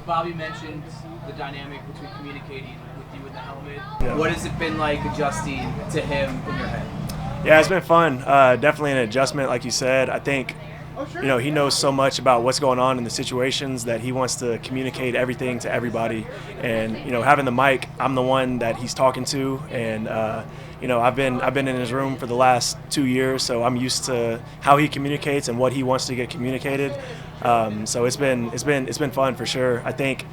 Bobby mentioned the dynamic between communicating with you in the helmet. Yeah. What has it been like adjusting to him in your head? Yeah, it's been fun. Definitely an adjustment, like you said. I think, he knows so much about what's going on in the situations that he wants to communicate everything to everybody. And, having the mic, I'm the one that he's talking to. And, I've been in his room for the last 2 years, so I'm used to how he communicates and what he wants to get communicated. So it's been fun for sure. I think,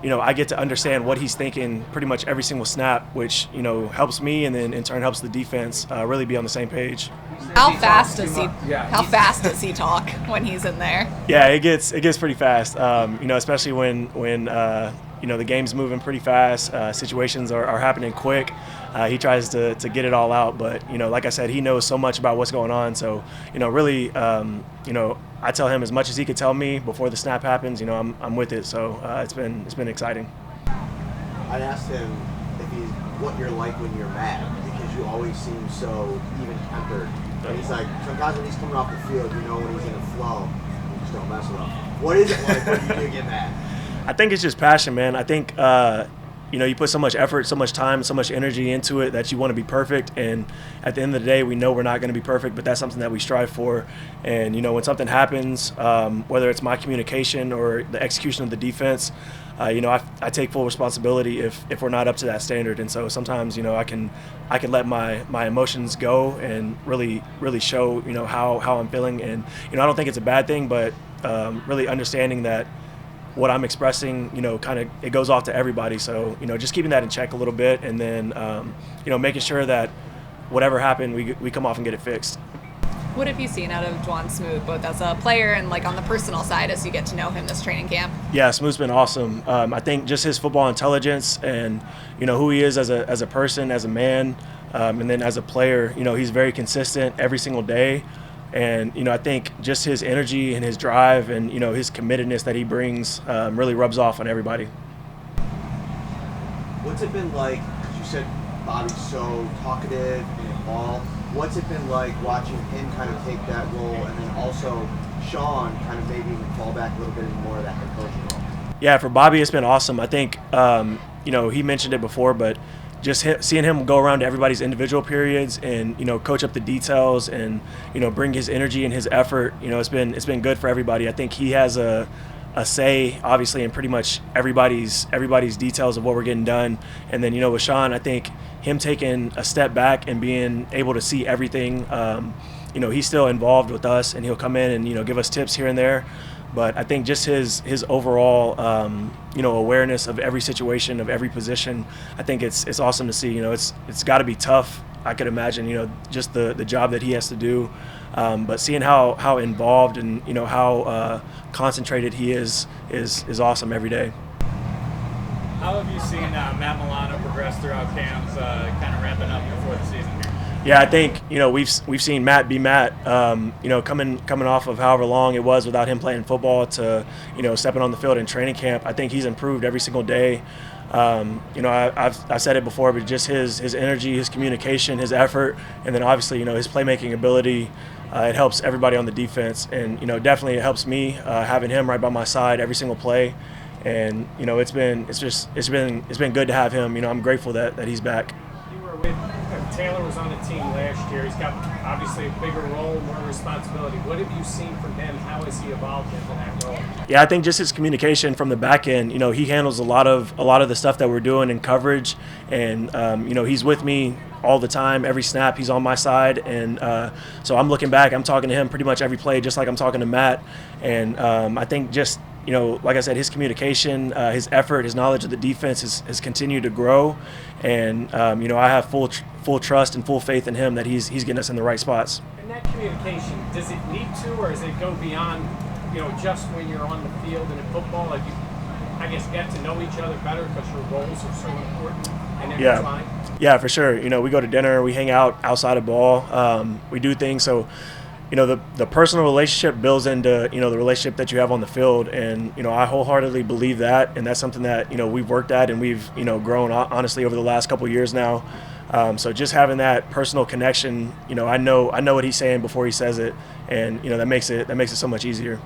I get to understand what he's thinking pretty much every single snap, which, helps me and then in turn helps the defense really be on the same page. How fast does he talk when he's in there? Yeah, it gets pretty fast. Especially when the game's moving pretty fast, situations are happening quick. He tries to get it all out, but like I said, he knows so much about what's going on. So really, I tell him as much as he could tell me before the snap happens. I'm with it. So it's been exciting. I asked him what you're like when you're mad, because you always seem so even-tempered. And he's like, sometimes when he's coming off the field, when he's in a flow, you just don't mess with him. What is it like when you do get mad? I think it's just passion, man. I think, you put so much effort, so much time, so much energy into it that you want to be perfect. And at the end of the day, we know we're not going to be perfect, but that's something that we strive for. And, when something happens, whether it's my communication or the execution of the defense, I take full responsibility if we're not up to that standard. And so sometimes, I can let my emotions go and really show, how I'm feeling. And, I don't think it's a bad thing, but really understanding that what I'm expressing, it goes off to everybody. So, just keeping that in check a little bit, and then, making sure that whatever happened, we come off and get it fixed. What have you seen out of Dawuane Smoot, both as a player and on the personal side as you get to know him this training camp? Yeah, Smoot's been awesome. I think just his football intelligence and, who he is as a person, as a man, and then as a player, he's very consistent every single day. And, I think just his energy and his drive and, his committedness that he brings really rubs off on everybody. What's it been like, because you said Bobby's so talkative and involved, what's it been like watching him kind of take that role, and then also Sean kind of maybe even fall back a little bit more of that head coaching role? Yeah, for Bobby, it's been awesome. I think, he mentioned it before, but just seeing him go around to everybody's individual periods and, coach up the details and, bring his energy and his effort, it's been good for everybody. I think he has a say, obviously, in pretty much everybody's details of what we're getting done. And then, with Sean, I think him taking a step back and being able to see everything, he's still involved with us, and he'll come in and, give us tips here and there. But I think just his overall, awareness of every situation, of every position, I think it's awesome to see. It's got to be tough, I could imagine, just the job that he has to do. But seeing how involved and, how concentrated he is awesome every day. How have you seen Matt Milano progress throughout camps, kind of ramping up before the season here? Yeah, I think we've seen Matt be Matt. Coming off of however long it was without him playing football to stepping on the field in training camp. I think he's improved every single day. I've said it before, but just his energy, his communication, his effort, and then obviously his playmaking ability. It helps everybody on the defense, and definitely it helps me having him right by my side every single play. And it's been good to have him. I'm grateful that he's back. You were with Taylor was on the team last year. He's got obviously a bigger role, more responsibility. What have you seen from him? How has he evolved into that role? Yeah, I think just his communication from the back end. He handles a lot of the stuff that we're doing in coverage, and he's with me all the time, every snap. He's on my side, and so I'm looking back. I'm talking to him pretty much every play, just like I'm talking to Matt. And I think just like I said, his communication, his effort, his knowledge of the defense has continued to grow, and I have full trust and full faith in him that he's getting us in the right spots. And that communication, does it need to, or does it go beyond just when you're on the field and in football? Like you, I guess, get to know each other better because your roles are so important and intertwined? Yeah, for sure. We go to dinner, we hang out outside of ball, we do things. So, the personal relationship builds into, the relationship that you have on the field. And, I wholeheartedly believe that. And that's something that, we've worked at and we've, grown honestly over the last couple of years now. So just having that personal connection, I know what he's saying before he says it. And, that makes it so much easier.